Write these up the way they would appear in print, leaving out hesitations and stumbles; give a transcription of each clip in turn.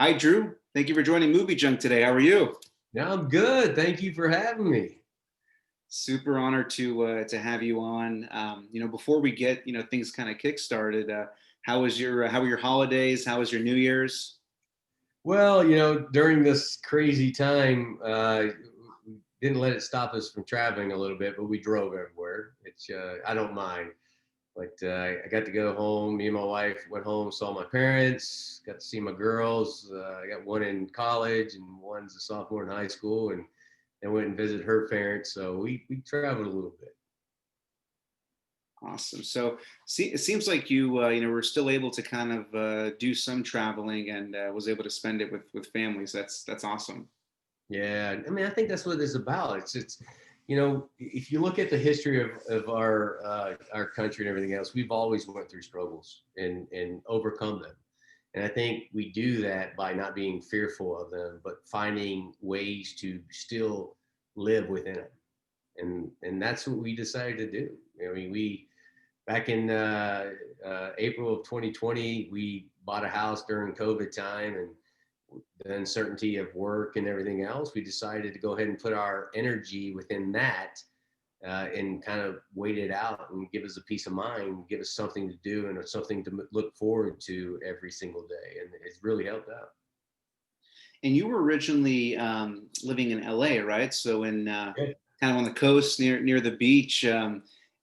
Hi, Drew. Thank you for joining MovieJunk today. How are you? Yeah, I'm good. Thank you for having me. Super honored to have you on. Before we get things kind of kick started, how were your holidays? How was your New Year's? Well, during this crazy time, we didn't let it stop us from traveling a little bit, but we drove everywhere. I don't mind. But I got to go home. Me and my wife went home, saw my parents, got to see my girls. I got one in college and one's a sophomore in high school, and then went and visited her parents. So we traveled a little bit. Awesome. So, it seems like you were still able to kind of do some traveling and was able to spend it with families. That's awesome. Yeah, I mean, I think that's what it's about. If you look at the history of our country and everything else, we've always went through struggles and overcome them. And I think we do that by not being fearful of them, but finding ways to still live within it. And that's what we decided to do. I mean, we back in April of 2020, we bought a house during COVID time, and the uncertainty of work and everything else, we decided to go ahead and put our energy within that and kind of wait it out and give us a peace of mind, give us something to do and something to look forward to every single day. And it's really helped out. And you were originally living in LA, right? So in Yeah. kind of on the coast near the beach.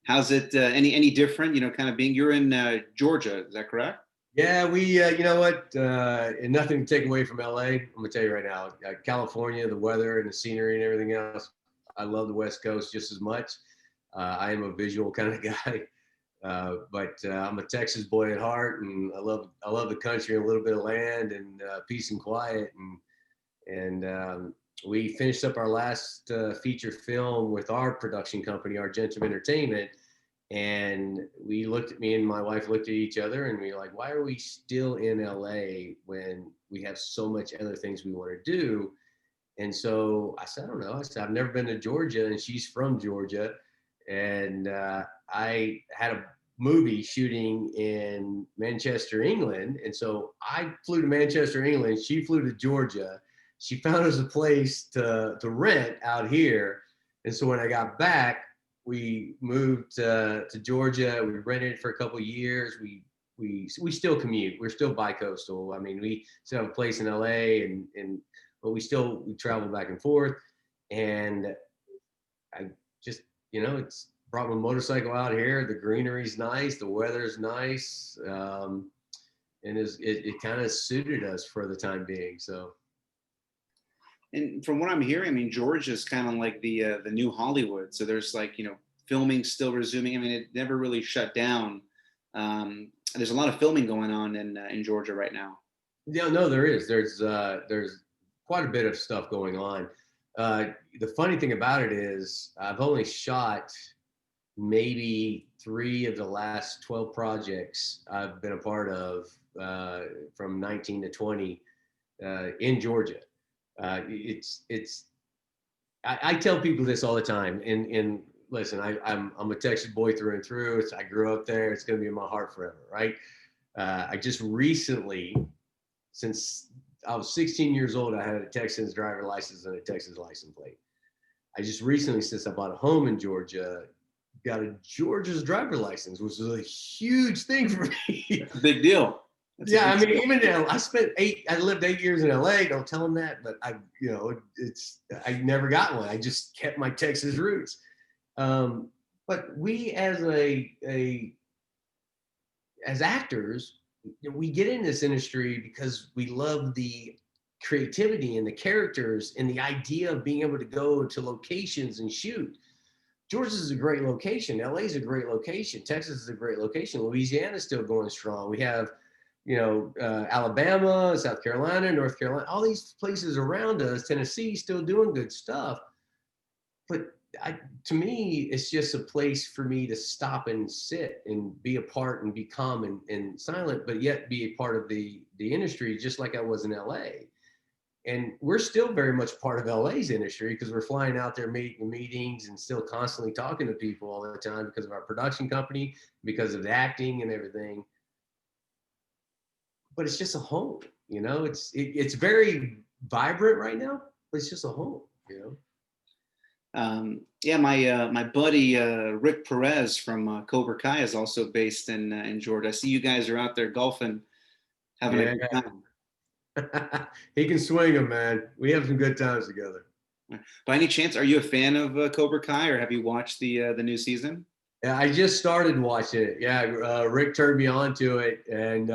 How's it any different? Kind of being you're in Georgia, is that correct? Yeah, you know what? And nothing to take away from LA. I'm gonna tell you right now, California, the weather and the scenery and everything else. I love the West Coast just as much. I am a visual kind of guy, but I'm a Texas boy at heart, and I love the country, and a little bit of land and peace and quiet. And we finished up our last feature film with our production company, Argentum Entertainment, and me and my wife looked at each other and we were like, why are we still in LA when we have so much other things we want to do? And so I said, I don't know. I said, I've never been to Georgia, and she's from Georgia. And I had a movie shooting in Manchester, England. And so I flew to Manchester, England. She flew to Georgia. She found us a place to rent out here. And so when I got back, we moved to Georgia. We rented it for a couple of years. We still commute. We're still bi-coastal. I mean, we still have a place in LA, and but we travel back and forth. And I just, it's brought my motorcycle out here. The greenery's nice. The weather's nice. And it kind of suited us for the time being. So. And from what I'm hearing, I mean, Georgia is kind of like the new Hollywood. So there's like filming still resuming. I mean, it never really shut down. There's a lot of filming going on in Georgia right now. Yeah, no, there is. There's quite a bit of stuff going on. The funny thing about it is I've only shot maybe 3 of the last 12 projects I've been a part of from 19 to 20 in Georgia. It's I tell people this all the time. And listen, I'm a Texas boy through and through. I grew up there. It's going to be in my heart forever, right? I just recently, since I was 16 years old, I had a Texas driver license and a Texas license plate. I just recently, since I bought a home in Georgia, got a Georgia's driver license, which is a huge thing for me. It's a big deal. That's Yeah, I mean, even now, I lived 8 years in LA. Don't tell them that, but I never got one. I just kept my Texas roots. But we as actors, we get in this industry because we love the creativity and the characters and the idea of being able to go to locations and shoot. Georgia is a great location. LA is a great location. Texas is a great location. Louisiana is still going strong. We have, Alabama, South Carolina, North Carolina, all these places around us, Tennessee, still doing good stuff. But to me, it's just a place for me to stop and sit and be a part and be calm and silent, but yet be a part of the industry, just like I was in LA. And we're still very much part of LA's industry because we're flying out there making meetings and still constantly talking to people all the time because of our production company, because of the acting and everything. But it's just a home. It's very vibrant right now, but it's just a home, Yeah, my buddy Rick Perez from Cobra Kai is also based in Georgia. I see you guys are out there golfing, having a Yeah. good time. He can swing them, man. We have some good times together. By any chance, are you a fan of Cobra Kai, or have you watched the new season? Yeah, I just started watching it. Yeah, Rick turned me on to it, and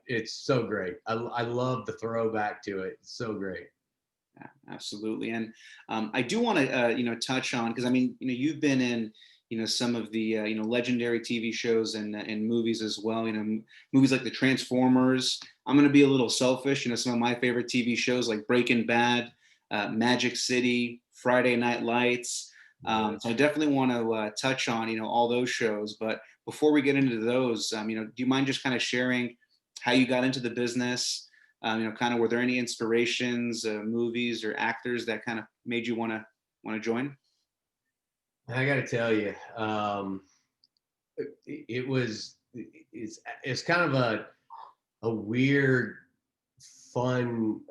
it's so great. I love the throwback to it. It's so great. Yeah, absolutely. And I do want to touch on, because I mean, you've been in some of the legendary TV shows and movies as well. Movies like the Transformers. I'm going to be a little selfish. Some of my favorite TV shows like Breaking Bad, Magic City, Friday Night Lights. So I definitely want to touch on all those shows. But before we get into those, do you mind just kind of sharing how you got into the business? Kind of, were there any inspirations, movies or actors that kind of made you want to join? I got to tell you, it's kind of a weird, fun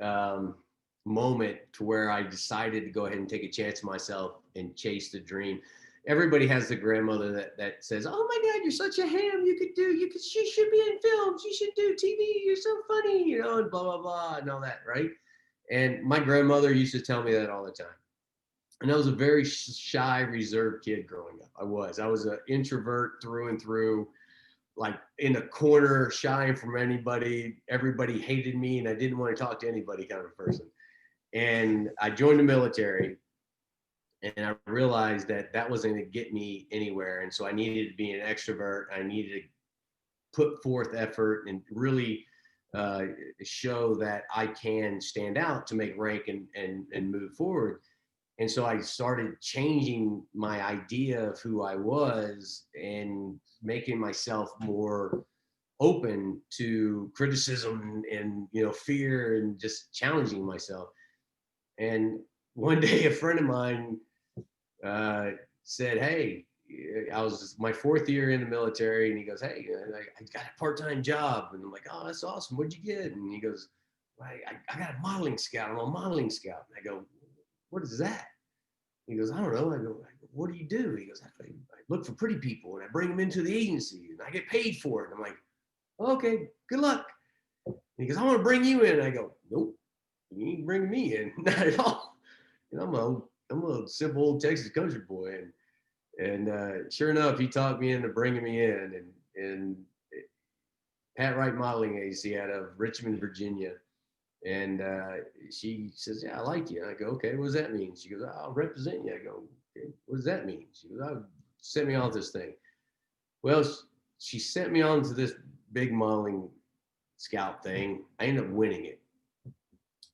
moment to where I decided to go ahead and take a chance on myself and chase the dream. Everybody has the grandmother that says, "Oh my God, you're such a ham. She should be in films. You should do TV. You're so funny, and blah, blah, blah, and all that." Right. And my grandmother used to tell me that all the time. And I was a very shy, reserved kid growing up. I was an introvert through and through, like in a corner, shy from anybody. Everybody hated me and I didn't want to talk to anybody kind of person. And I joined the military, and I realized that wasn't going to get me anywhere. And so I needed to be an extrovert. I needed to put forth effort and really show that I can stand out to make rank and move forward. And so I started changing my idea of who I was and making myself more open to criticism and fear and just challenging myself. And one day a friend of mine said, "Hey," I was my 4th year in the military, and he goes, "Hey, I got a part-time job." And I'm like, "Oh, that's awesome. What'd you get?" And he goes, "Well, I got a modeling scout. I'm a modeling scout." And I go, "What is that?" He goes, "I don't know." I go, "What do you do?" He goes, I look for pretty people and I bring them into the agency and I get paid for it." And I'm like, "Okay, good luck." And he goes, "I want to bring you in." And I go, "Nope, you ain't bringing me in." Not at all. I'm a simple old Texas country boy. And sure enough, he talked me into bringing me in. And Pat Wright Modeling Agency out of Richmond, Virginia. And she says, "Yeah, I like you." And I go, "Okay, what does that mean?" She goes, "I'll represent you." I go, "Okay, what does that mean?" She goes, "I'll send me on this thing." Well, she sent me on to this big modeling scout thing. I end up winning it.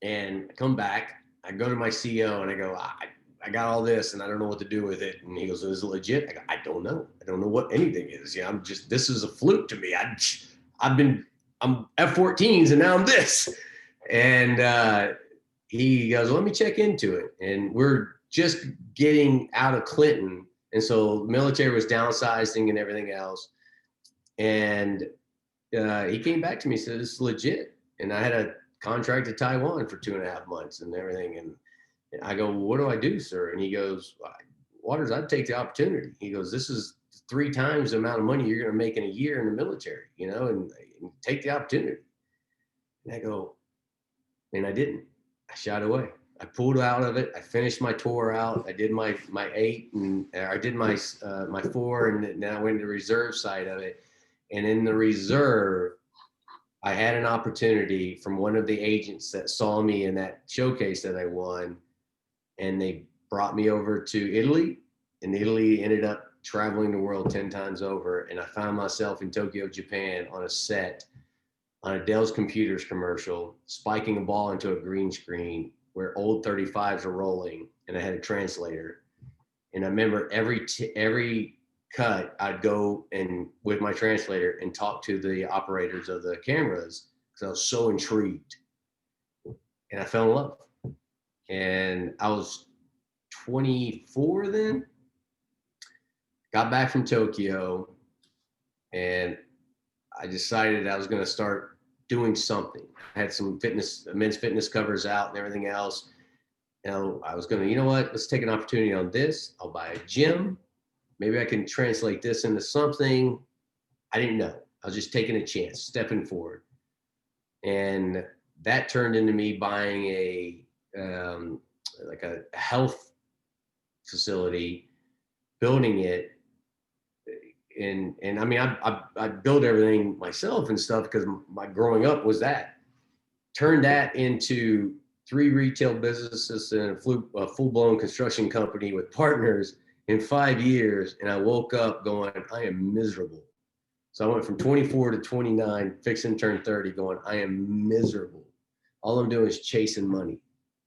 And I come back, I go to my CEO and I go, I got all this and I don't know what to do with it. And he goes, "Is it legit?" I go, "I don't know. I don't know what anything is. Yeah, this is a fluke to me. I'm F-14s and now I'm this." And he goes, "Let me check into it." And we're just getting out of Clinton. And so the military was downsizing and everything else. And he came back to me and said, "This is legit." And I had a contract to Taiwan for 2.5 months and everything. And I go, "Well, what do I do, sir?" And he goes, "Waters, I'd take the opportunity." He goes, "This is 3 times the amount of money you're going to make in a year in the military, and take the opportunity." And I go, and I didn't. I shied away. I pulled out of it. I finished my tour out. I did my 8 and I did my 4, and then I went to the reserve side of it. And in the reserve, I had an opportunity from one of the agents that saw me in that showcase that I won, and they brought me over to Italy. And Italy ended up traveling the world 10 times over. And I found myself in Tokyo, Japan on a set on a Dell's Computers commercial, spiking a ball into a green screen where old 35s are rolling, and I had a translator. And I remember every cut, I'd go and with my translator and talk to the operators of the cameras because I was so intrigued. And I fell in love. And I was 24 then. Got back from Tokyo, and I decided I was going to start doing something. I had some men's fitness covers out and everything else. And I was going to, you know what, let's take an opportunity on this. I'll buy a gym. Maybe I can translate this into something. I didn't know. I was just taking a chance, stepping forward. And that turned into me buying like a health facility, building it. And I mean, I built everything myself and stuff because my growing up was that. Turned that into 3 retail businesses and a full-blown construction company with partners in 5 years. And I woke up going, I am miserable. So I went from 24 to 29, fixing to turn 30, going, I am miserable. All I'm doing is chasing money.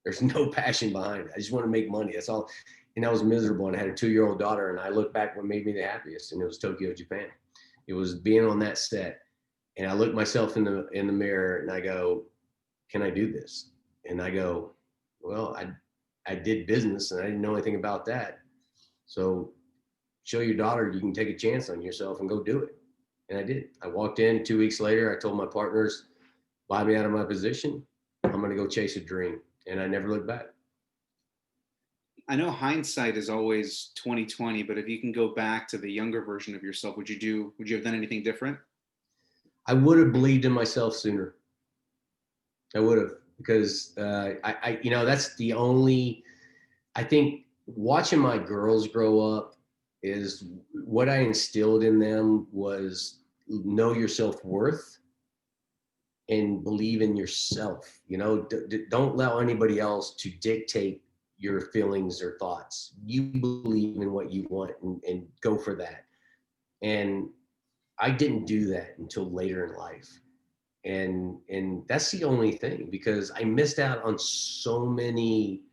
There's no passion behind it. I just want to make money. That's all. And I was miserable. And I had a 2-year-old daughter. And I look back what made me the happiest, and it was Tokyo, Japan. It was being on that set. And I look myself in the mirror and I go, can I do this? And I go, well, I did business and I didn't know anything about that. So show your daughter you can take a chance on yourself and go do it. And I did. I walked in 2 weeks later. I told my partners, buy me out of my position. I'm going to go chase a dream. And I never looked back. I know hindsight is always 2020, but if you can go back to the younger version of yourself, would you have done anything different? I would have believed in myself sooner. I would have, because you know, that's the only, I think watching my girls grow up is what I instilled in them was know your self-worth and believe in yourself. You know, don't allow anybody else to dictate your feelings or thoughts. You believe in what you want and go for that. And I didn't do that until later in life. And that's the only thing, because I missed out on so many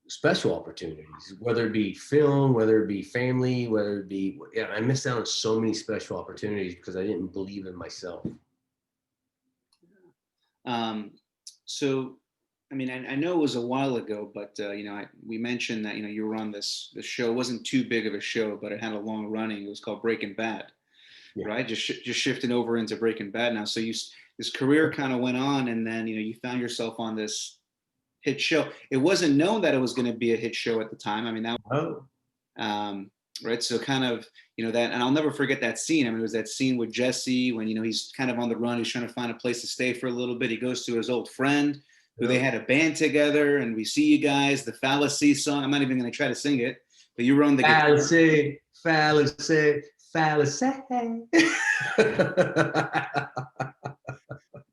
special opportunities, whether it be film, whether it be family, whether it be, yeah, I missed out on so many special opportunities because I didn't believe in myself. So, I mean, I know it was a while ago, but you know, we mentioned that, you know, you were on this show. It wasn't too big of a show, but it had a long running. It was called Breaking Bad, Yeah. right? Just shifting over into Breaking Bad now. So this career kind of went on, and then, you know, you found yourself on this hit show. It wasn't known that it was going to be a hit show at the time. I mean, that Oh, right. So kind of, you know, that, and I'll never forget that scene. I mean, it was that scene with Jesse when, you know, he's kind of on the run. He's trying to find a place to stay for a little bit. He goes to his old friend who they yeah. had a band together, and we see you guys, the Fallacy song. I'm not even going to try to sing it, but you were on the guitar. Fallacy.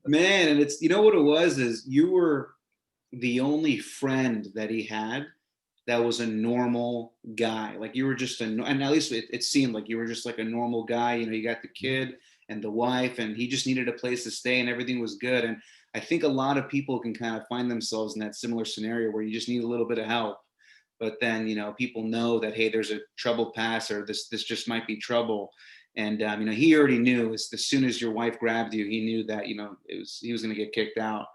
Man, and it's, you know what it was, is you were the only friend that he had that was a normal guy. Like you were just and at least it seemed like you were just like a normal guy. You know, you got the kid and the wife, and he just needed a place to stay, and everything was good. And I think a lot of people can kind of find themselves in that similar scenario where you just need a little bit of help. But then, you know, people know that, hey, there's a troubled past, or this just might be trouble. And you know, he already knew as soon as your wife grabbed you, he knew that, you know, he was going to get kicked out.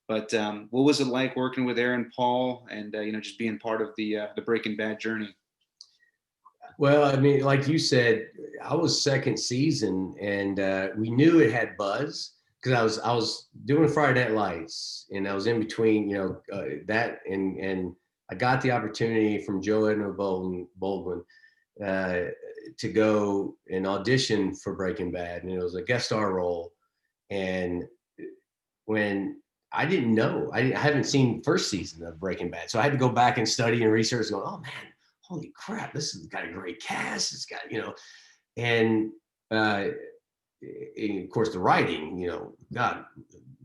But what was it like working with Aaron Paul, and you know, just being part of the Breaking Bad journey? Well, I mean, like you said, I was second season, and we knew it had buzz because I was doing Friday Night Lights, and I was in between, you know, that and I got the opportunity from Joe Edna Baldwin to go and audition for Breaking Bad, and it was a guest star role. And when I didn't know, I haven't seen first season of Breaking Bad, so I had to go back and study and research. Going, oh man, holy crap, this has got a great cast. It's got, you know, and of course the writing, you know, God,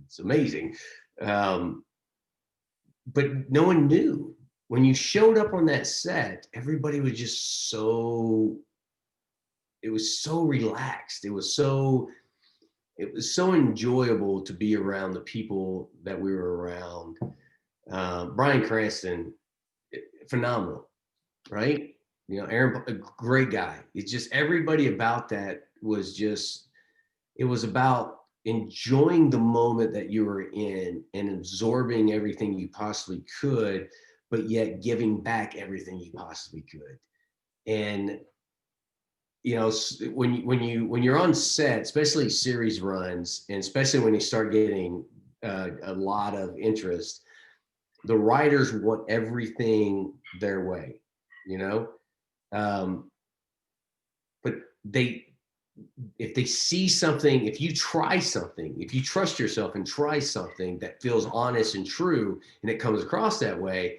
it's amazing. But no one knew. When you showed up on that set, everybody was just so, it was so relaxed. It was so enjoyable to be around the people that we were around. Bryan Cranston, phenomenal, right? You know, Aaron, a great guy. It's just everybody about that was just, it was about enjoying the moment that you were in and absorbing everything you possibly could, but yet giving back everything you possibly could. And you know, when you're on set, especially series runs, and especially when you start getting a lot of interest, the writers want everything their way, you know. Um, but they, if they see something, if you try something, if you trust yourself and try something that feels honest and true, and it comes across that way,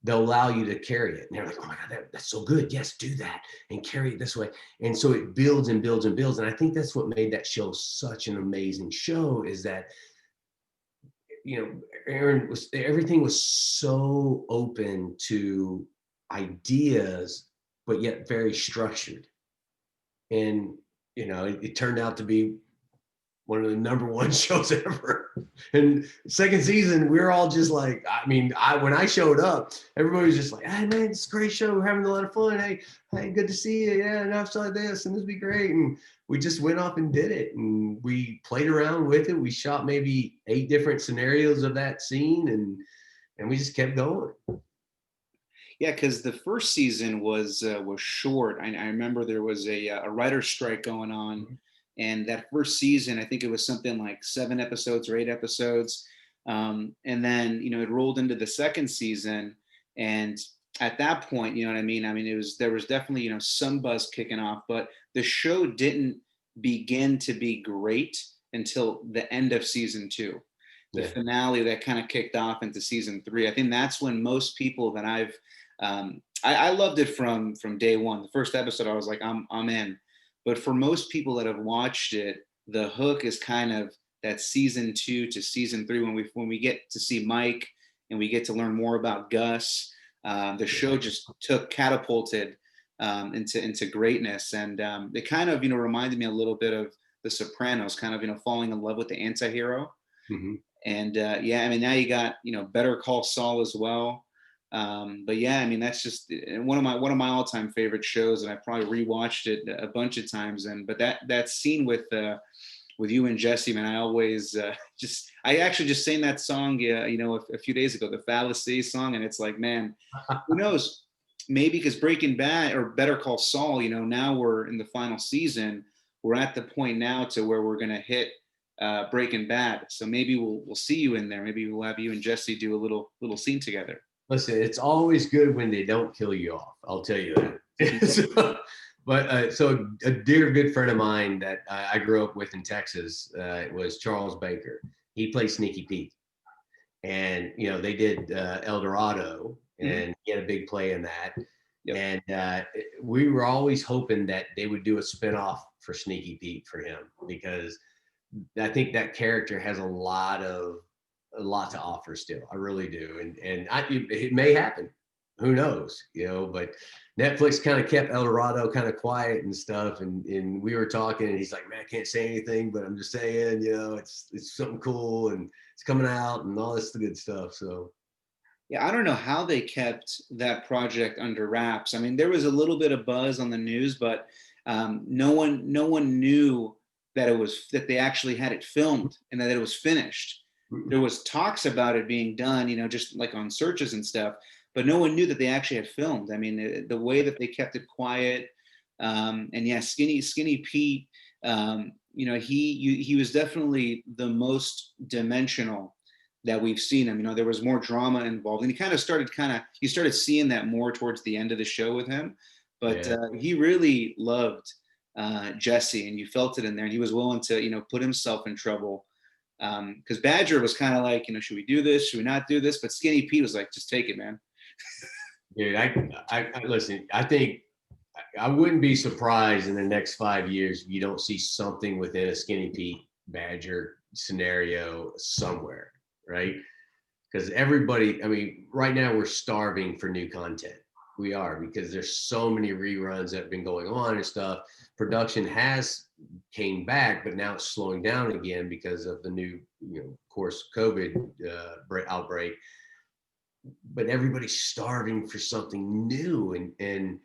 they'll allow you to carry it. And they're like, oh my God, that's so good. Yes, do that and carry it this way. And so it builds and builds and builds. And I think that's what made that show such an amazing show, is that, you know, Aaron was, everything was so open to ideas, but yet very structured. And, you know, it turned out to be one of the number one shows ever. And second season, we are all just like, I mean, when I showed up, everybody was just like, hey man, it's a great show. We're having a lot of fun. Hey, good to see you. Yeah, and I've saw this and this will be great. And we just went off and did it. And we played around with it. We shot maybe 8 different scenarios of that scene, and we just kept going. Yeah, because the first season was short. I remember there was a writer's strike going on, and that first season, I think it was something like 7 episodes or 8 episodes, and then it rolled into the second season, and at that point, you know what I mean. I mean, there was definitely some buzz kicking off, but the show didn't begin to be great until the end of season 2. The Yeah. finale that kind of kicked off into season 3. I think that's when most people that I loved it from day one. The first episode, I was like, I'm in. But for most people that have watched it, the hook is kind of that season 2 to season 3, when we get to see Mike and we get to learn more about Gus. The show just catapulted into greatness, and it kind of reminded me a little bit of The Sopranos, kind of falling in love with the anti-hero. Mm-hmm. And yeah, I mean, now you got Better Call Saul as well. But yeah, I mean, that's just one of my all-time favorite shows, and I probably rewatched it a bunch of times. And but that scene with you and Jesse, man, I always I actually just sang that song, a few days ago, the Fallacy song, and it's like, man, who knows? Maybe because Breaking Bad or Better Call Saul, now we're in the final season. We're at the point now to where we're gonna hit Breaking Bad. So maybe we'll see you in there. Maybe we'll have you and Jesse do a little scene together. Listen, it's always good when they don't kill you off. I'll tell you that. So a dear good friend of mine that I grew up with in Texas was Charles Baker. He played Sneaky Pete, and they did El Dorado, and he had a big play in that. Yep. And we were always hoping that they would do a spinoff for Sneaky Pete for him, because I think that character has a lot to offer still. I really do. And it may happen. Who knows? But Netflix kind of kept El Dorado kind of quiet and stuff. And we were talking, and he's like, man, I can't say anything, but I'm just saying, it's something cool, and it's coming out and all this good stuff. So yeah, I don't know how they kept that project under wraps. I mean, there was a little bit of buzz on the news, but no one knew that they actually had it filmed and that it was finished. There was talks about it being done, just like on searches and stuff, but no one knew that they actually had filmed. I mean, the way that they kept it quiet, and yeah, Skinny Pete, he was definitely the most dimensional that we've seen him. There was more drama involved, and you started seeing that more towards the end of the show with him. But yeah. He really loved Jesse, and you felt it in there, and he was willing to put himself in trouble. Because Badger was kind of like, should we do this? Should we not do this? But Skinny Pete was like, just take it, man. Dude, I listen. I think I wouldn't be surprised in the next 5 years if you don't see something within a Skinny Pete Badger scenario somewhere, right? Because everybody, I mean, right now we're starving for new content. We are, because there's so many reruns that have been going on and stuff. Production has came back, but now it's slowing down again because of the new, of course, COVID outbreak. But everybody's starving for something new, and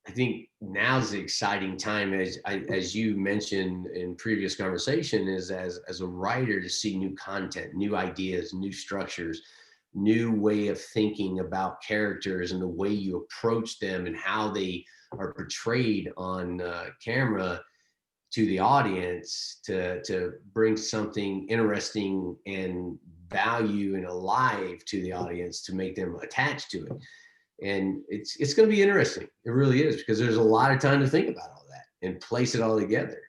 I think now's the exciting time, as you mentioned in previous conversation, is as a writer, to see new content, new ideas, new structures, new way of thinking about characters, and the way you approach them and how they are portrayed on camera to the audience to bring something interesting and value and alive to the audience to make them attached to it. And it's going to be interesting. It really is, because there's a lot of time to think about all that and place it all together.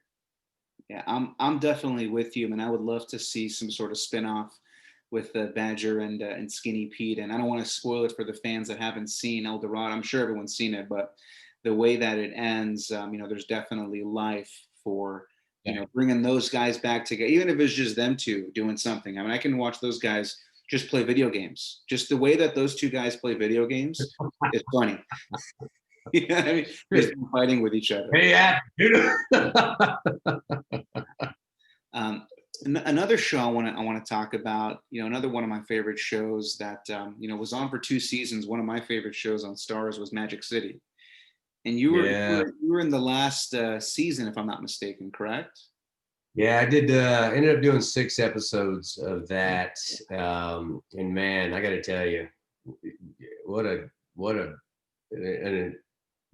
Yeah, I'm definitely with you, and I would love to see some sort of spin-off with Badger and Skinny Pete. And I don't want to spoil it for the fans that haven't seen El Dorado. I'm sure everyone's seen it, but the way that it ends, there's definitely life for bringing those guys back together, even if it's just them two doing something. I mean, I can watch those guys just play video games. Just the way that those two guys play video games is funny. You know what I mean? Just fighting with each other. Yeah. Another show I want to talk about, another one of my favorite shows that was on for 2 seasons. One of my favorite shows on Stars was Magic City, and you were in the last season, if I'm not mistaken, correct? Yeah, I did. Ended up doing 6 episodes of that, and man, I got to tell you, and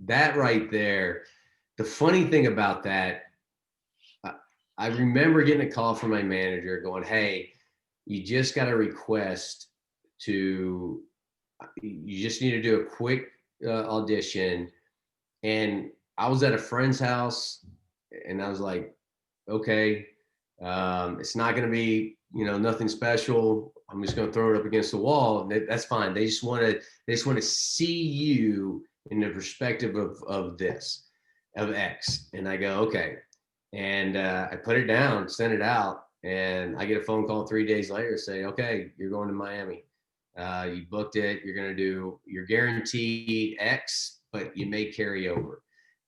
that right there. The funny thing about that, I remember getting a call from my manager going, "Hey, you just got a request you just need to do a quick audition." And I was at a friend's house, and I was like, "Okay, it's not going to be, nothing special. I'm just going to throw it up against the wall." And that's fine. They just want to see you in the perspective of X. And I go, "Okay." And I put it down, sent it out, and I get a phone call 3 days later saying, "Okay, you're going to Miami. You booked it. You're guaranteed X, but you may carry over."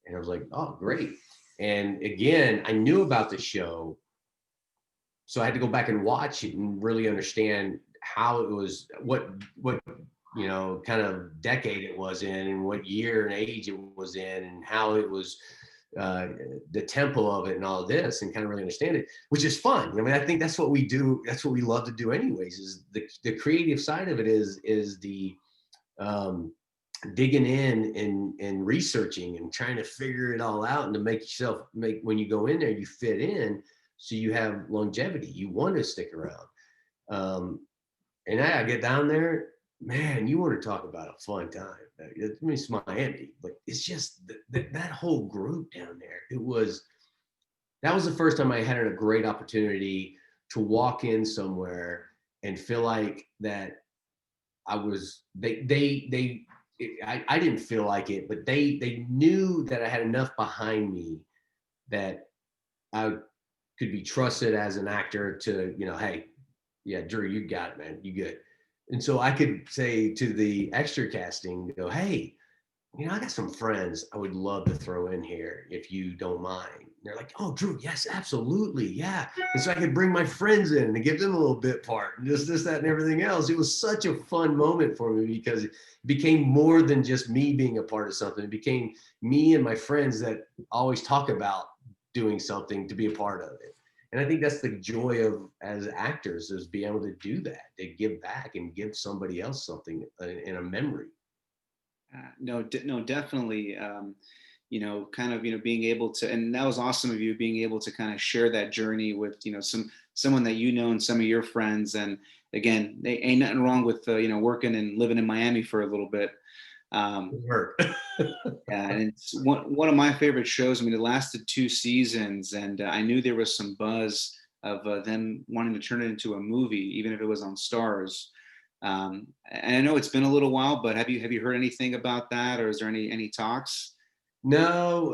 And I was like, "Oh, great." And again, I knew about the show, so I had to go back and watch it and really understand how it was, what kind of decade it was in, and what year and age it was in, and how it was, the tempo of it and all of this, and kind of really understand it, which is fun. I mean, I think that's what we do. That's what we love to do anyways, is the creative side of it is the digging in and researching and trying to figure it all out, and to make when you go in there, you fit in, so you have longevity. You want to stick around. And I get down there, man, you want to talk about a fun time. I mean, it's Miami, but it's just that whole group down there. That was the first time I had a great opportunity to walk in somewhere and feel like that I didn't feel like it, but they knew that I had enough behind me that I could be trusted as an actor to, hey, yeah, Drew, you got it, man. You good. And so I could say to the extra casting, go, "Hey, I got some friends I would love to throw in here if you don't mind." And they're like, "Oh, Drew, yes, absolutely. Yeah." And so I could bring my friends in and give them a little bit part, and this, that, and everything else. It was such a fun moment for me, because it became more than just me being a part of something. It became me and my friends that always talk about doing something to be a part of it. And I think that's the joy of, as actors, is be able to do that, to give back and give somebody else something in a memory. No, definitely. Kind of, being able to, and that was awesome of you, being able to kind of share that journey with, someone that and some of your friends. And again, they ain't nothing wrong with, working and living in Miami for a little bit. And it's one of my favorite shows. I mean, it lasted 2 seasons, and I knew there was some buzz of them wanting to turn it into a movie, even if it was on Stars. And I know it's been a little while, but have you heard anything about that, or is there any talks? No,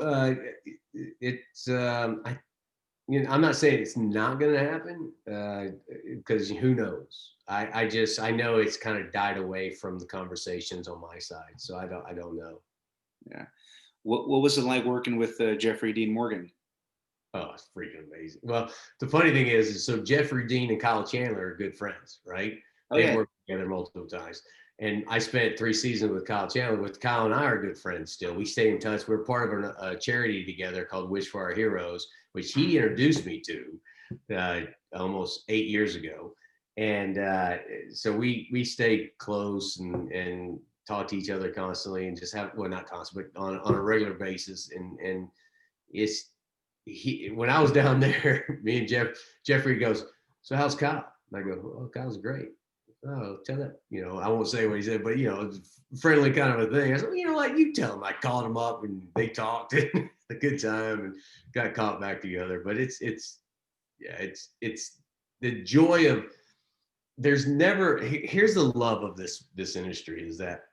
it's I'm not saying it's not going to happen, because who knows? I know it's kind of died away from the conversations on my side, so I don't know. Yeah. What was it like working with Jeffrey Dean Morgan? Oh, it's freaking amazing. Well, the funny thing is so Jeffrey Dean and Kyle Chandler are good friends, right? They've worked together multiple times. And I spent 3 seasons with Kyle Chandler. With Kyle and I are good friends still. We stay in touch. We're part of a charity together called Wish for Our Heroes, which he introduced me to almost 8 years ago. And so we stay close, and talk to each other constantly and just have, well, not constantly, but on a regular basis. And it's, when I was down there, me and Jeffrey goes, so how's Kyle? And I go, oh, Kyle's great. Oh, tell that, I won't say what he said, but it's a friendly kind of a thing. I said, well, you know what, you tell him. I called him up and they talked and a good time and got caught back together. But it's the joy of, there's never, here's the love of this industry, is that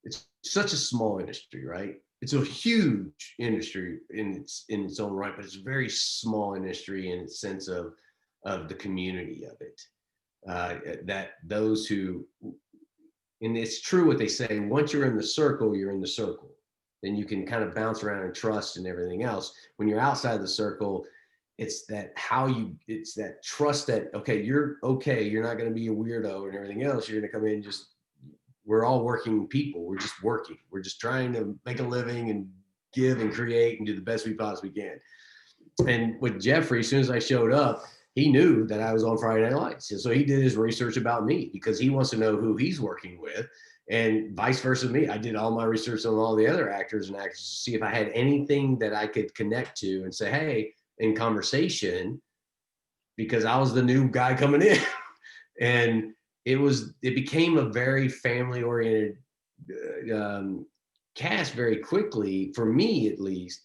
it's such a small industry, right? It's a huge industry in its own right, but it's a very small industry in its sense of the community of it. That those who, and it's true what they say, once you're in the circle, you're in the circle. Then you can kind of bounce around and trust and everything else. When you're outside the circle, it's that trust that, okay, you're not going to be a weirdo and everything else. You're going to come in and just, we're all working people. We're just working. We're just trying to make a living and give and create and do the best we possibly can. And with Jeffrey, as soon as I showed up, he knew that I was on Friday Night Lights. And so he did his research about me because he wants to know who he's working with, and vice versa me. I did all my research on all the other actors and actresses to see if I had anything that I could connect to and say, hey, in conversation, because I was the new guy coming in. And it became a very family oriented cast very quickly, for me at least,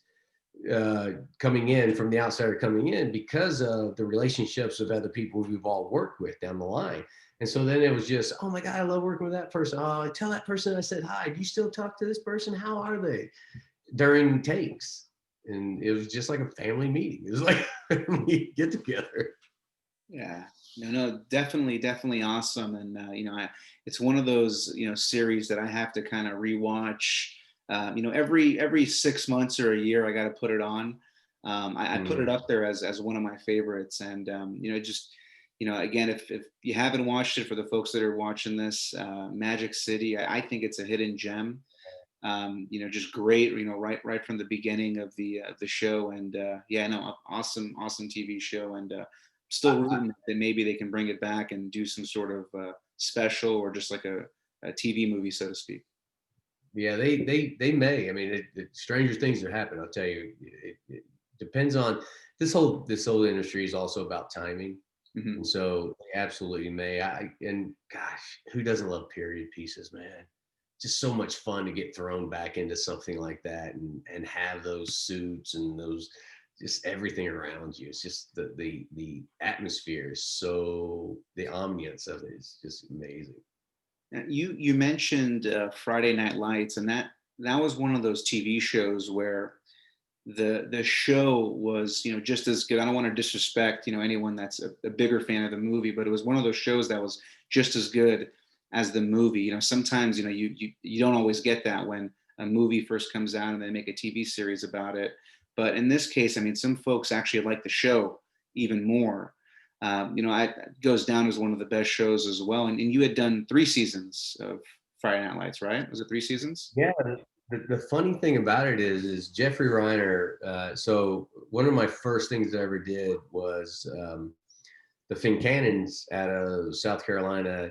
coming in from the outsider coming in, because of the relationships of other people we've all worked with down the line. And so then it was just, oh my God, I love working with that person. Oh, I tell that person I said hi. Do you still talk to this person? How are they? During takes. And it was just like a family meeting. It was like we get together. Yeah, no, definitely awesome. And it's one of those series that I have to kind of rewatch. Every 6 months or a year, I got to put it on. I put it up there as one of my favorites. And again, if you haven't watched it, for the folks that are watching this, Magic City, I think it's a hidden gem. Just great, right from the beginning of the show. And awesome TV show. And still rooting that maybe they can bring it back and do some sort of special, or just like a TV movie, so to speak. Yeah, they may. I mean, stranger things have happened. I'll tell you. It depends on this whole industry is also about timing. Mm-hmm. And so they absolutely may. And gosh, who doesn't love period pieces, man? Just so much fun to get thrown back into something like that and have those suits and those, just everything around you. It's just the atmosphere is so, the ambience of it is just amazing. Now, you mentioned Friday Night Lights, and that was one of those TV shows where the show was just as good. I don't want to disrespect anyone that's a bigger fan of the movie, but it was one of those shows that was just as good as the movie. Sometimes you don't always get that when a movie first comes out and they make a TV series about it. But in this case, I mean, some folks actually like the show even more. It goes down as one of the best shows as well. And you had done 3 seasons of Friday Night Lights, right? Was it 3 seasons? Yeah. The funny thing about it is Jeffrey Reiner. So one of my first things I ever did was the Fincannons out of South Carolina.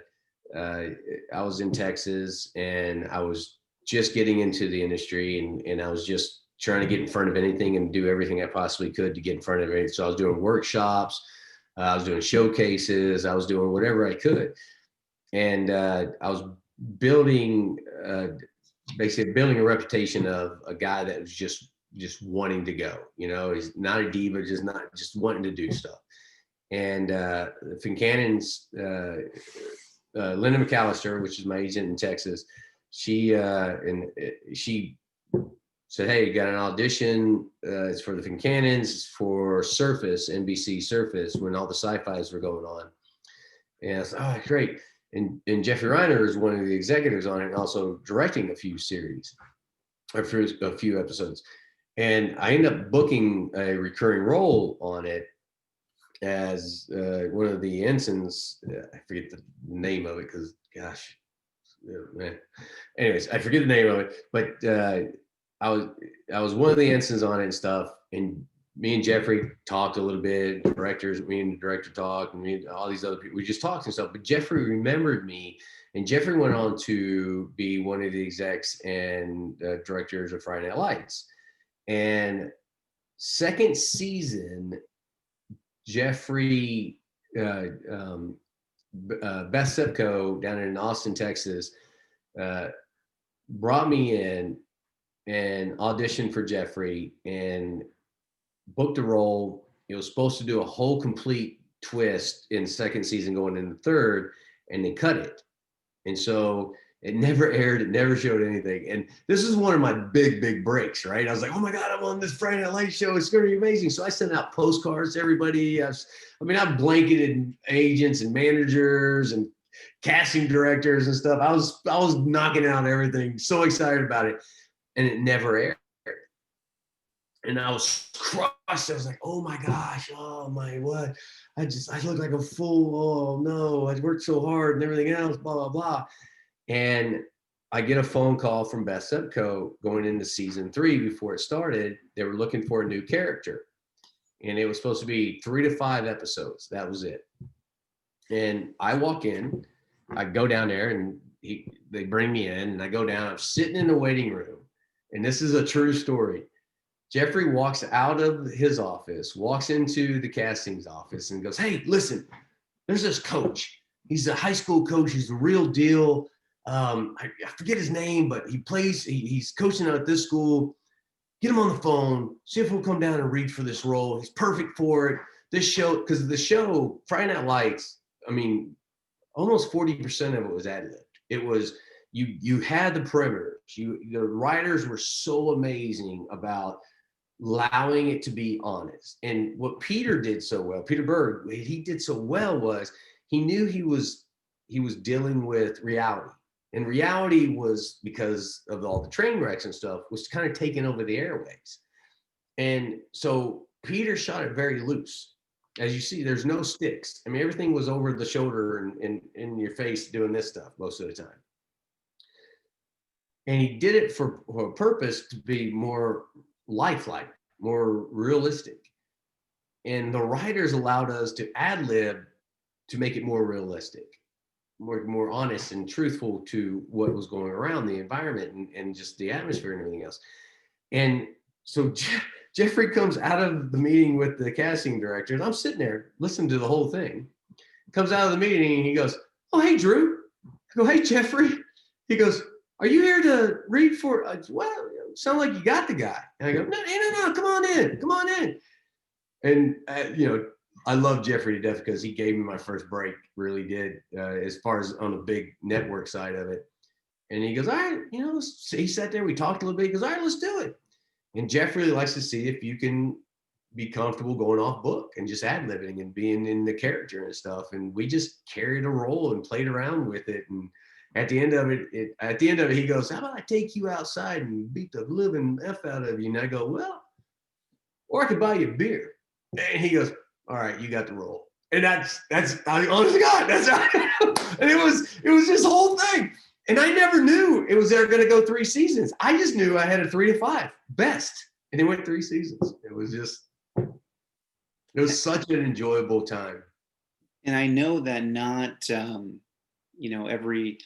I was in Texas, and I was just getting into the industry, and I was just trying to get in front of anything and do everything I possibly could to get in front of it. So I was doing workshops, I was doing showcases, I was doing whatever I could. And I was building, basically building a reputation of a guy that was just wanting to go. He's not a diva, just wanting to do stuff. And the Fincannons, Linda McAllister, which is my agent in Texas, she said, hey, you got an audition. It's for the Fincannons, for Surface, NBC Surface, when all the sci-fis were going on. And I said, oh, great. And Jeffrey Reiner is one of the executives on it, and also directing a few series, or a few episodes. And I ended up booking a recurring role on it as one of the ensigns. I forget the name of it because, gosh, man. Anyways, I forget the name of it, but I was one of the ensigns on it and stuff. And me and Jeffrey talked a little bit, directors, me and the director talked, and me and all these other people, we just talked and stuff. But Jeffrey remembered me, and Jeffrey went on to be one of the execs and directors of Friday Night Lights. And second season, Jeffrey, Beth Sipko down in Austin, Texas, brought me in and auditioned for Jeffrey and booked a role. It was supposed to do a whole complete twist in second season going into third, and they cut it. And so it never aired. It never showed anything. And this is one of my big breaks, right? I was like, oh my God, I'm on this Friday Night Lights show. It's going to be amazing. So I sent out postcards to everybody. I blanketed agents and managers and casting directors and stuff. I was knocking out everything. So excited about it. And it never aired. And I was crushed. I was like, oh my gosh, oh my, what? I look like a fool. Oh no, I worked so hard and everything else, blah, blah, blah. And I get a phone call from Beth Sipko going into season 3 before it started. They were looking for a new character. And it was supposed to be 3 to 5 episodes. That was it. And I walk in, I go down there and they bring me in and I go down, I'm sitting in the waiting room. And this is a true story. Jeffrey walks out of his office, walks into the castings office and goes, hey, listen, there's this coach. He's a high school coach. He's the real deal. I forget his name, but he's coaching out at this school. Get him on the phone, see if he'll come down and read for this role. He's perfect for it. This show, because the show, Friday Night Lights, I mean, almost 40% of it was ad-libbed. It was, you had the perimeters. The writers were so amazing about allowing it to be honest. And what Peter did so well, Peter Berg, what he did so well was he knew he was dealing with reality. And reality was, because of all the train wrecks and stuff, was kind of taking over the airways. And so Peter shot it very loose. As you see, there's no sticks. I mean, everything was over the shoulder and in your face doing this stuff most of the time. And he did it for a purpose to be more lifelike, more realistic. And the writers allowed us to ad lib to make it more realistic, more honest and truthful to what was going around the environment and just the atmosphere and everything else. And so Jeffrey comes out of the meeting with the casting director, and I'm sitting there listening to the whole thing. Comes out of the meeting and he goes, oh, hey, Drew. I go, hey, Jeffrey. He goes, are you here to read for, well, sound like you got the guy. And I go, no, come on in. And, I love Jeffrey to death because he gave me my first break, really did, as far as on the big network side of it. And he goes, all right, he sat there, we talked a little bit. He goes, all right, let's do it. And Jeff really likes to see if you can be comfortable going off book and just ad-libbing and being in the character and stuff. And we just carried a role and played around with it. And at the end of it, he goes, how about I take you outside and beat the living F out of you? And I go, well, or I could buy you a beer. And he goes, all right, you got the role. And that's honest to God, that's how, and it was this whole thing. And I never knew it was going to go 3 seasons. I just knew I had a 3 to 5 best. And it went 3 seasons. It was such an enjoyable time. And I know that not, every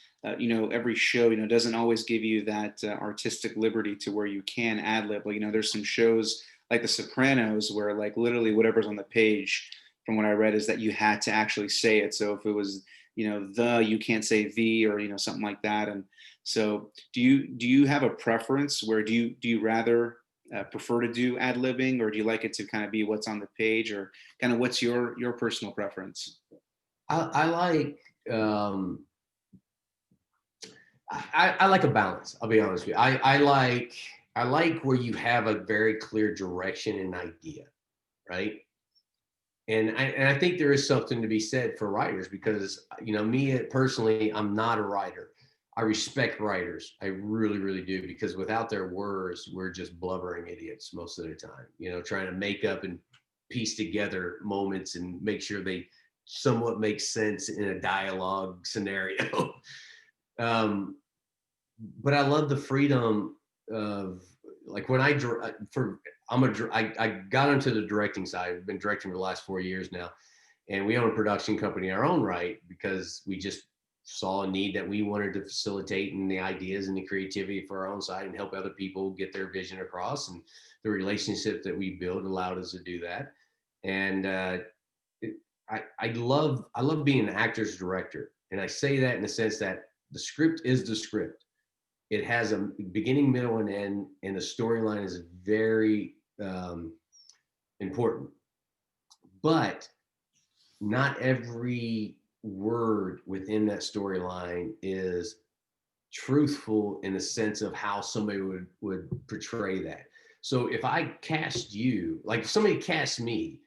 show, doesn't always give you that artistic liberty to where you can ad lib. Like, there's some shows like The Sopranos where like literally whatever's on the page, from what I read, is that you had to actually say it. So if it was, you can't say the, or, something like that. And so do you have a preference where do you rather prefer to do ad libbing, or do you like it to kind of be what's on the page, or kind of what's your personal preference? I like I like a balance. I'll be honest with you. I like where you have a very clear direction and idea, right? And I think there is something to be said for writers because, me personally, I'm not a writer. I respect writers. I really, really do, because without their words, we're just blubbering idiots most of the time, trying to make up and piece together moments and make sure they somewhat make sense in a dialogue scenario. But I love the freedom of, like, when I got into the directing side. I've been directing for the last 4 years now, and we own a production company in our own right because we just saw a need that we wanted to facilitate and the ideas and the creativity for our own side and help other people get their vision across. And the relationship that we built allowed us to do that. And I love being an actor's director, and I say that in the sense that the script is the script. It has a beginning, middle, and end, and the storyline is very important. But not every word within that storyline is truthful in the sense of how somebody would portray that. So if I cast you, like if somebody casts me,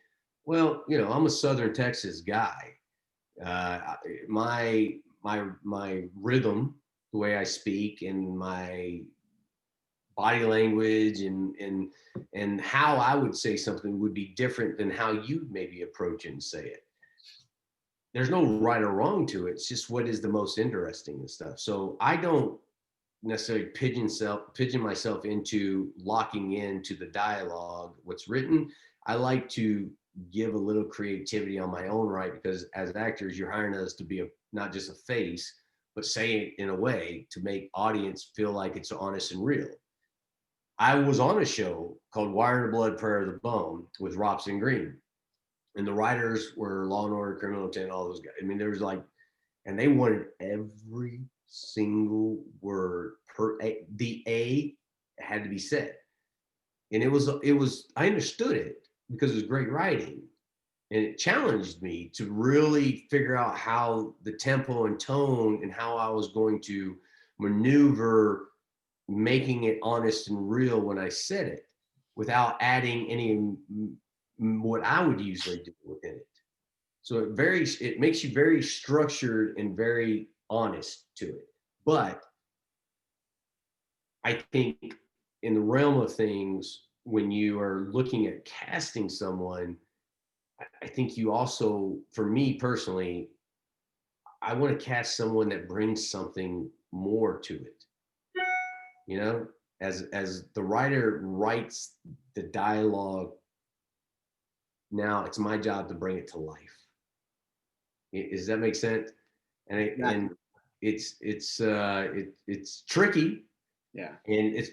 well, you know, I'm a Southern Texas guy. My rhythm, the way I speak, and my body language and how I would say something would be different than how you maybe approach it and say it. There's no right or wrong to it. It's just what is the most interesting and stuff. So I don't necessarily pigeon myself into locking into the dialogue, what's written. I like to give a little creativity on my own right, because as actors, you're hiring us to be not just a face, but say it in a way to make audience feel like it's honest and real. I was on a show called Wire and Blood, Prayer of the Bone with Robson Green. And the writers were Law and Order, Criminal Intent, all those guys. I mean, there was like, and they wanted every single word the A had to be said. And it was, I understood it because it was great writing. And it challenged me to really figure out how the tempo and tone and how I was going to maneuver making it honest and real when I said it without adding any what I would usually do within it. So it makes you very structured and very honest to it. But I think in the realm of things, when you are looking at casting someone, I think you also, for me personally, I want to cast someone that brings something more to it. You know, as the writer writes the dialogue, now it's my job to bring it to life. Does that make sense? And it's tricky. Yeah. And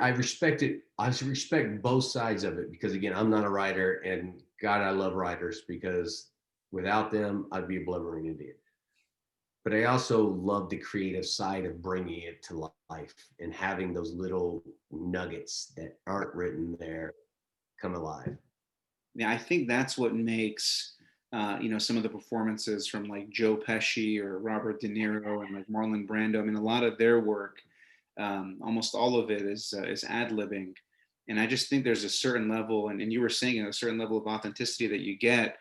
I respect it. I respect both sides of it, because again, I'm not a writer, and God, I love writers, because without them, I'd be a blubbering idiot. But I also love the creative side of bringing it to life and having those little nuggets that aren't written there come alive. Yeah, I think that's what makes some of the performances from like Joe Pesci or Robert De Niro and like Marlon Brando. I mean, a lot of their work, almost all of it is ad-libbing, and I just think there's a certain level, and you were saying a certain level of authenticity that you get,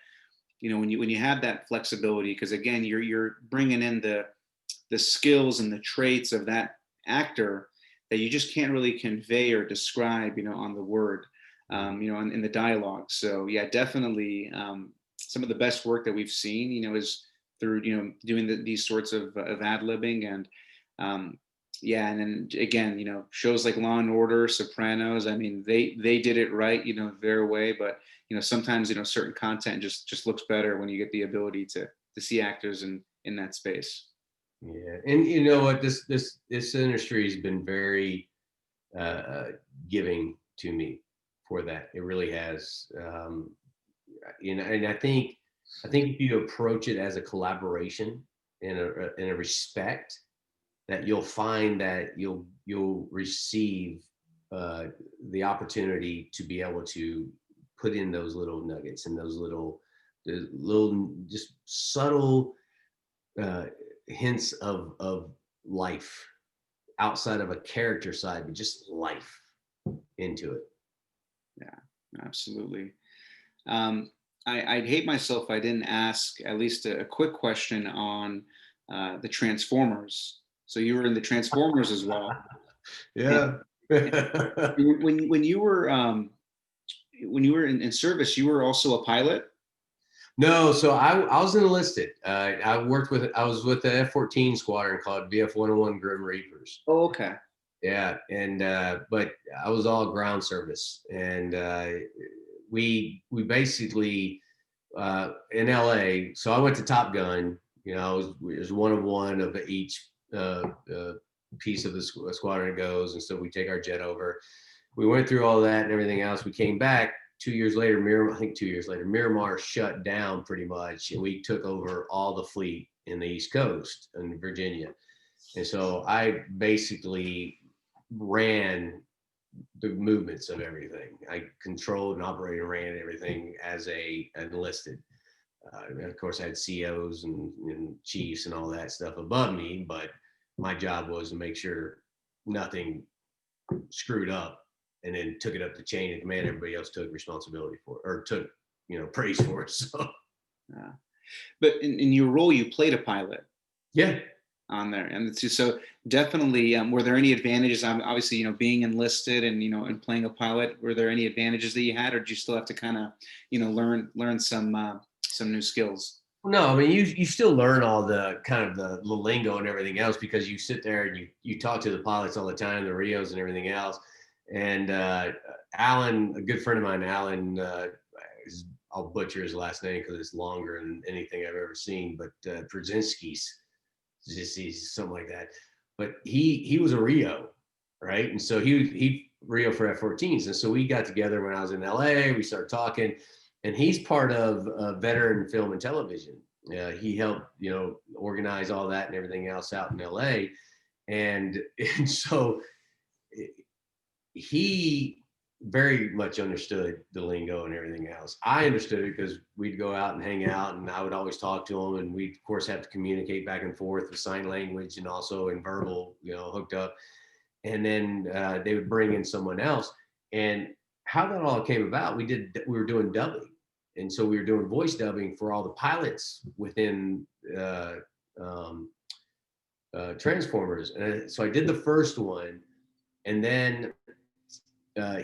when you have that flexibility, because again, you're bringing in the skills and the traits of that actor that you just can't really convey or describe, on the word. In the dialogue. So yeah, definitely some of the best work that we've seen, is through, doing these sorts of ad-libbing. And yeah, and then again, shows like Law and Order, Sopranos, I mean, they did it right, their way, but sometimes, certain content just looks better when you get the ability to see actors in that space. Yeah, and you know what, this industry has been very giving to me for that. It really has. And I think if you approach it as a collaboration and a respect, that you'll find that you'll receive the opportunity to be able to put in those little nuggets and those little just subtle hints of life outside of a character side, but just life into it. Yeah, absolutely. I'd hate myself if I didn't ask at least a quick question on the Transformers. So you were in the Transformers as well. Yeah. When you were in service, you were also a pilot? No, so I was enlisted. I was with the F-14 squadron called VF-101 Grim Reapers. Oh, okay. Yeah, and but I was all ground service, and we basically in LA. So I went to Top Gun. You know, it was one of one of each piece of the squadron it goes, and so we take our jet over. We went through all that and everything else. We came back 2 years later. I think 2 years later, Miramar shut down pretty much, and we took over all the fleet in the East Coast in Virginia. And so I basically ran the movements of everything. I controlled and operated and ran everything as a enlisted. Of course, I had COs and chiefs and all that stuff above me, but my job was to make sure nothing screwed up, and then took it up the chain of command. Everybody else took responsibility for it, or took, praise for it. So Yeah. But in your role, you played a pilot yeah. on there, and it's just, so definitely. Were there any advantages? Obviously, and being enlisted, and playing a pilot. Were there any advantages that you had, or did you still have to kind of, learn some new skills? No, I mean you still learn all the kind of the lingo and everything else, because you sit there and you talk to the pilots all the time, the Rios and everything else. And Alan, a good friend of mine, Alan, I'll butcher his last name because it's longer than anything I've ever seen, but Brzezinski's, just he's something like that. But he was a Rio, right? And so he Rio for F-14s, and so we got together when I was in LA. We started talking, and he's part of veteran film and television. He helped, organize all that and everything else out in LA, and so he very much understood the lingo and everything else. I understood it because we'd go out and hang out, and I would always talk to him, and we'd of course have to communicate back and forth with sign language and also in verbal, hooked up. And then they would bring in someone else, and how that all came about, we were doing dubbing, and so we were doing voice dubbing for all the pilots within Transformers. And so I did the first one, and then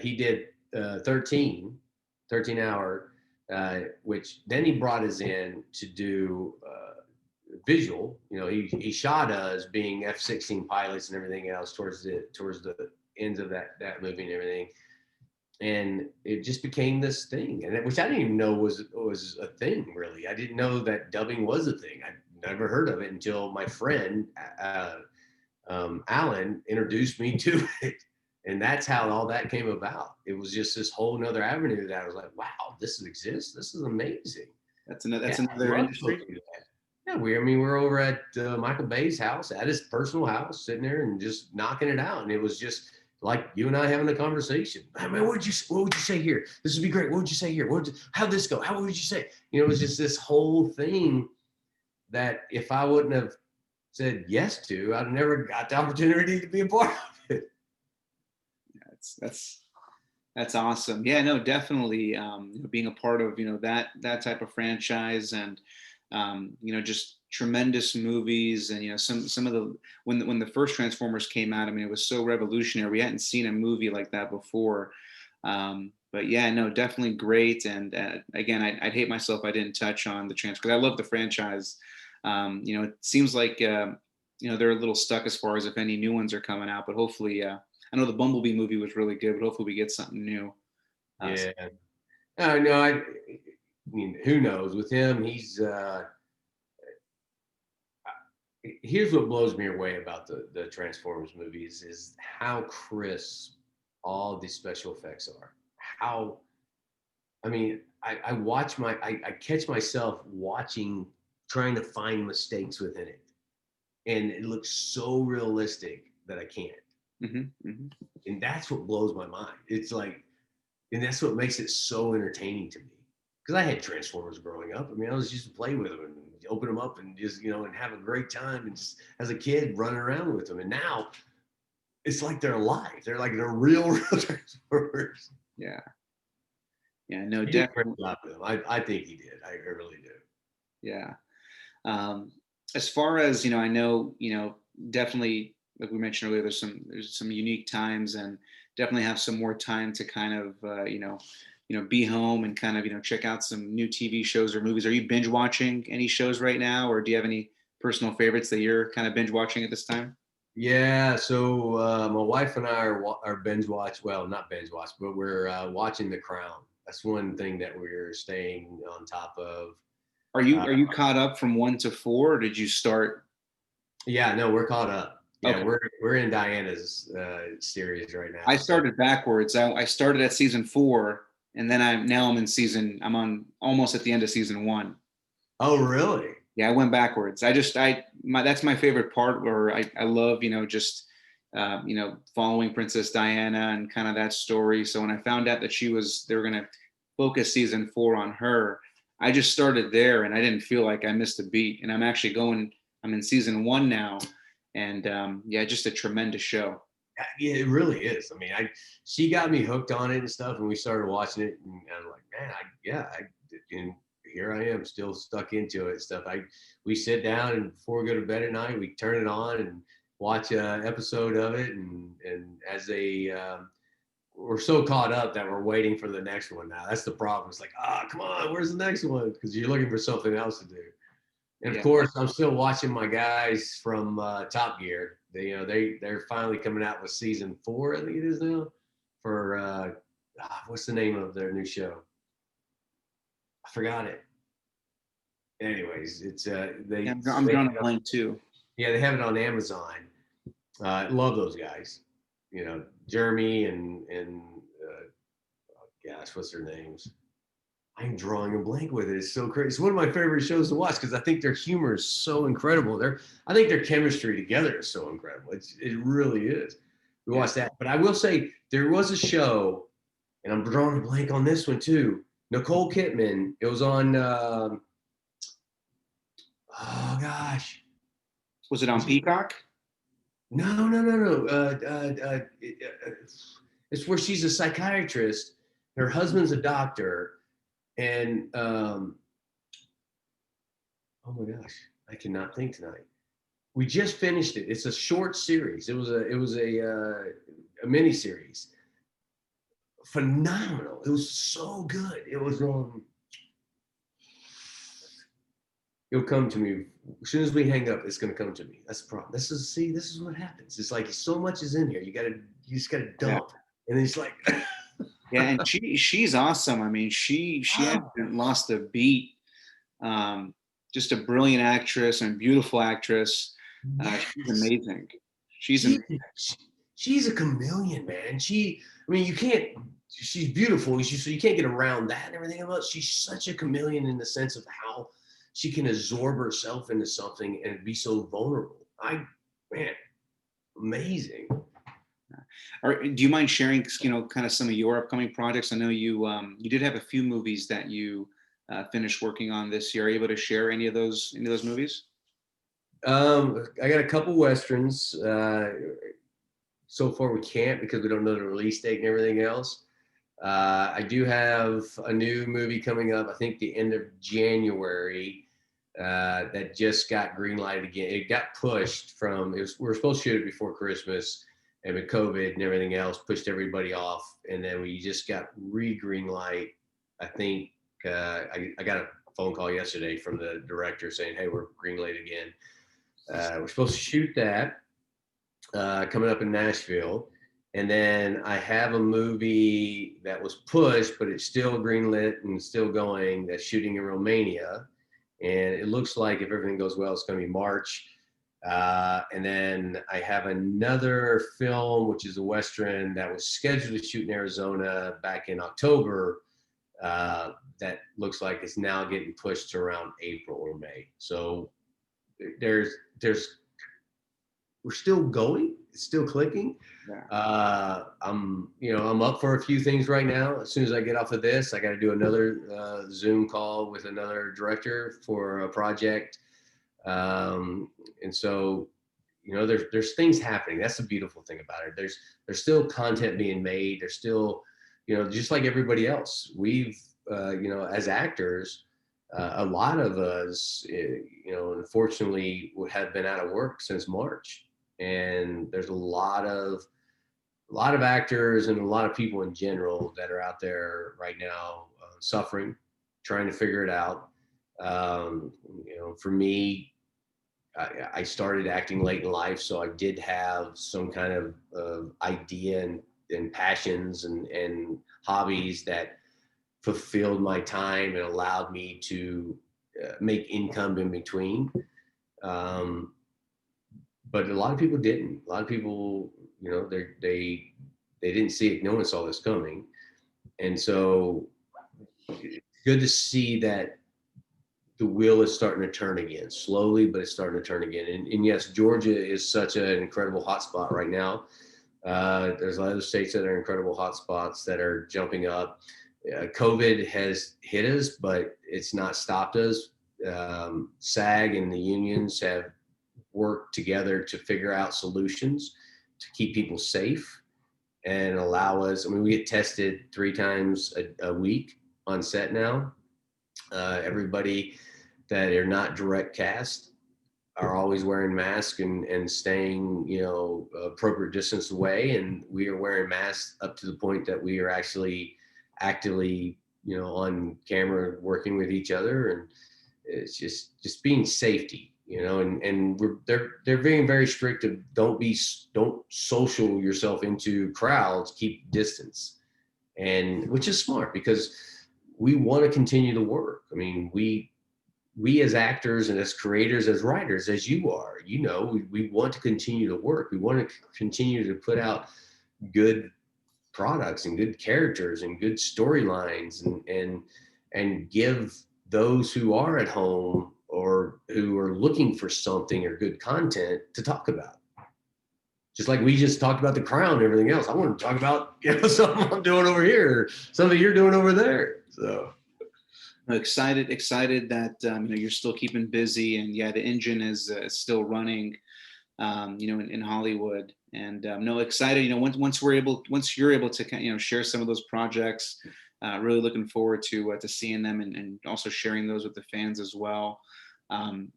he did 13 hour, which then he brought us in to do visual. He shot us being F-16 pilots and everything else towards the ends of that movie and everything. And it just became this thing, which I didn't even know was a thing, really. I didn't know that dubbing was a thing. I'd never heard of it until my friend Alan introduced me to it. And that's how all that came about. It was just this whole nother avenue that I was like, wow, this exists. This is amazing. That's another industry. Yeah, we're over at Michael Bay's house, at his personal house, sitting there and just knocking it out. And it was just like you and I having a conversation. I mean, what would you say here? This would be great. What would you say here? How'd this go? How would you say? It was just this whole thing that if I wouldn't have said yes to, I'd never got the opportunity to be a part of it. That's awesome. Yeah, no, definitely. Being a part of that type of franchise, and just tremendous movies, and some of the when the first Transformers came out, I mean, it was so revolutionary. We hadn't seen a movie like that before. But yeah, no, definitely great. And again, I'd hate myself if I didn't touch on the because I love the franchise. It seems like they're a little stuck as far as if any new ones are coming out, but hopefully. I know the Bumblebee movie was really good, but hopefully we get something new. Yeah. No, I mean, who knows? With him, here's what blows me away about the Transformers movies is how crisp all the special effects are. I watch I catch myself watching, trying to find mistakes within it, and it looks so realistic that I can't. Mm-hmm, mm-hmm. And that's what blows my mind. It's like, and that's what makes it so entertaining to me. Because I had Transformers growing up. I mean, I was used to play with them and open them up and just, and have a great time, and just as a kid running around with them. And now it's like they're alive. They're like they're real Transformers. Yeah. Yeah, no, He did definitely. I think he did. I really do. Yeah. As far as, I know, definitely, like we mentioned earlier, there's some unique times, and definitely have some more time to kind of, be home and kind of, check out some new TV shows or movies. Are you binge watching any shows right now, or do you have any personal favorites that you're kind of binge watching at this time? Yeah, so my wife and I are binge watch. Well, not binge watch, but we're watching The Crown. That's one thing that we're staying on top of. Are you caught up from 1 to 4, or did you start? Yeah, no, we're caught up. Yeah, Okay. we're in Diana's series right now. I So started backwards. I started at season 4, and then I'm on almost at the end of season 1. oh, really? Yeah, I went backwards. That's my favorite part, where I love, just following Princess Diana and kind of that story. So when I found out that they were gonna focus season 4 on her, I just started there, and I didn't feel like I missed a beat. And I'm in season 1 now, and yeah, just a tremendous show. Yeah, it really is. I mean, she got me hooked on it and stuff, and we started watching it, and I'm like, man, and here I am, still stuck into it and stuff. We sit down, and before we go to bed at night, we turn it on and watch an episode of it, and as we're so caught up that we're waiting for the next one. Now that's the problem. It's like, come on, where's the next one? Because you're looking for something else to do. And of Yeah. course, I'm still watching my guys from Top Gear. They're finally coming out with season 4, I think it is now. For what's the name of their new show? I forgot it. Anyways, it's Yeah, I'm they drawing a blank too. yeah, they have it on Amazon. Love those guys. Jeremy and gosh, what's their names? I'm drawing a blank with it. It's so crazy. It's one of my favorite shows to watch because I think their humor is so incredible. I think their chemistry together is so incredible. It really is. We Yeah. watched that, but I will say there was a show, and I'm drawing a blank on this one too. Nicole Kidman. It was on. Oh gosh, Was it on Peacock? no. It's where she's a psychiatrist. Her husband's a doctor, and oh my gosh, I cannot think tonight. We just finished it. It's a short series. It was a mini series. Phenomenal. It was so good. It was it'll come to me as soon as we hang up. It's gonna come to me. That's the problem. This is what happens. It's like so much is in here. You just gotta Yeah. dump, and then it's like Yeah, and she's awesome. I mean, she oh, hasn't lost a beat. Um, just a brilliant actress and beautiful actress. She's yes. amazing. She's She, amazing. she's a chameleon, man. I mean, you can't. She's beautiful, so you can't get around that and everything else. She's such a chameleon in the sense of how she can absorb herself into something and be so vulnerable. Man, amazing. Do you mind sharing, kind of some of your upcoming projects? I know you did have a few movies that you finished working on this year. Are you able to share any of those movies? I got a couple westerns. So far, we can't because we don't know the release date and everything else. I do have a new movie coming up. I think the end of January. That just got greenlighted again. It got pushed from. We were supposed to shoot it before Christmas, and with COVID and everything else, pushed everybody off. And then we just got re-greenlight. I think I got a phone call yesterday from the director saying, "Hey, we're greenlight again." We're supposed to shoot that coming up in Nashville. And then I have a movie that was pushed, but it's still greenlit and still going, that's shooting in Romania. And it looks like if everything goes well, it's going to be March. And then I have another film, which is a Western that was scheduled to shoot in Arizona back in October. That looks like it's now getting pushed to around April or May. So there's we're still going. It's still clicking. Yeah. I'm up for a few things right now. As soon as I get off of this, I got to do another Zoom call with another director for a project. And so, there's things happening. That's the beautiful thing about it. There's still content being made. There's still, just like everybody else, we've, as actors, a lot of us, unfortunately, have been out of work since March, and there's a lot of actors and a lot of people in general that are out there right now suffering, trying to figure it out. For me, I started acting late in life, so I did have some kind of idea and passions and hobbies that fulfilled my time and allowed me to make income in between. Um, but a lot of people didn't. A lot of people, you know, they didn't see it. No one saw this coming, and so it's good to see that the wheel is starting to turn again, slowly, but it's starting to turn again. And yes, Georgia is such an incredible hotspot right now. There's a lot of states that are incredible hotspots that are jumping up. COVID has hit us, but it's not stopped us. SAG and the unions have worked together to figure out solutions to keep people safe and allow us. I mean, we get tested 3 times a week on set now. Everybody that are not direct cast are always wearing masks and staying, you know, appropriate distance away. And we are wearing masks up to the point that we are actually actively, you know, on camera working with each other. And it's just being safety, you know, and they're being very strict of don't social yourself into crowds, keep distance, and which is smart because we want to continue to work. I mean, we as actors and as creators, as writers, as you are, you know, we want to continue to work. We want to continue to put out good products and good characters and good storylines and give those who are at home or who are looking for something or good content to talk about. Just like we just talked about The Crown and everything else. I want to talk about, you know, something I'm doing over here, something you're doing over there. So Excited that you know, you're still keeping busy, and yeah, the engine is still running, you know, in Hollywood. And no, excited. You know, once you're able to, you know, share some of those projects, really looking forward to seeing them and also sharing those with the fans as well. Um,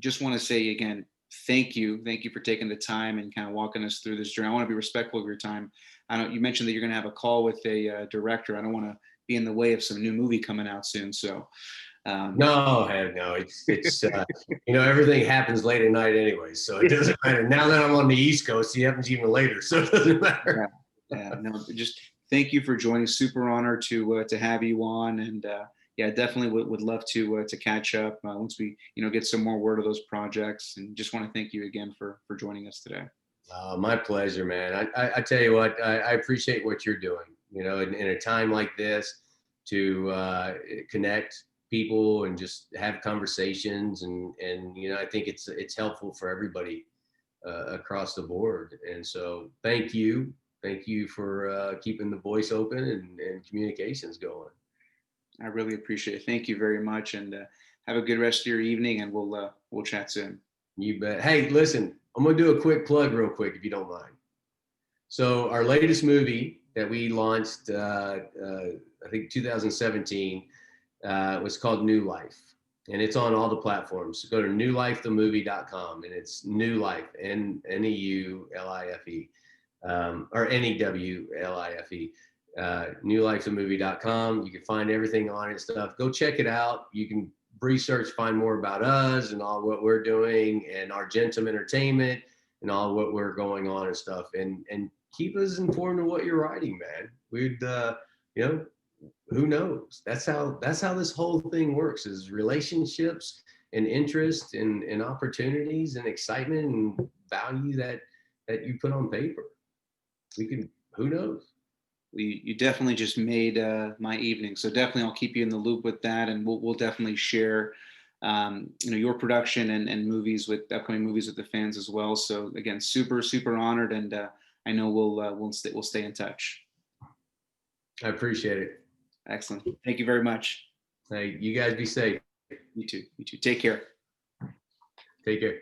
just want to say again, thank you for taking the time and kind of walking us through this journey. I want to be respectful of your time. I know you mentioned that you're going to have a call with a director. I don't want to be in the way of some new movie coming out soon. So no, it's you know, everything happens late at night anyway, so it doesn't matter. Now that I'm on the East Coast, it happens even later, so it doesn't matter. yeah, no, just thank you for joining. Super honored to have you on, and yeah, definitely would love to catch up once we, you know, get some more word of those projects. And just want to thank you again for joining us today. My pleasure, man. I tell you what, I appreciate what you're doing. You know, in a time like this, to connect people and just have conversations, and you know, I think it's helpful for everybody across the board. And so, thank you for keeping the voice open and communications going. I really appreciate it. Thank you very much, and have a good rest of your evening. And we'll chat soon. You bet. Hey, listen, I'm gonna do a quick plug real quick if you don't mind. So our latest movie that we launched, I think 2017, was called New Life, and it's on all the platforms. So go to newlifethemovie.com, and it's New Life, N-E-U-L-I-F-E, or N-E-W-L-I-F-E. Newlifethemovie.com. You can find everything on it and stuff. Go check it out. You can research, find more about us and all what we're doing and Argentum Entertainment and all what we're going on and stuff. And keep us informed of what you're writing, man. We'd, you know, who knows? That's how this whole thing works, is relationships and interest and opportunities and excitement and value that you put on paper. Who knows? You definitely just made my evening. So definitely I'll keep you in the loop with that, and we'll definitely share you know, your production and upcoming movies with the fans as well. So again, super honored, and I know we'll stay in touch. I appreciate it. Excellent. Thank you very much. Hey, you guys be safe. You too. Take care. Take care.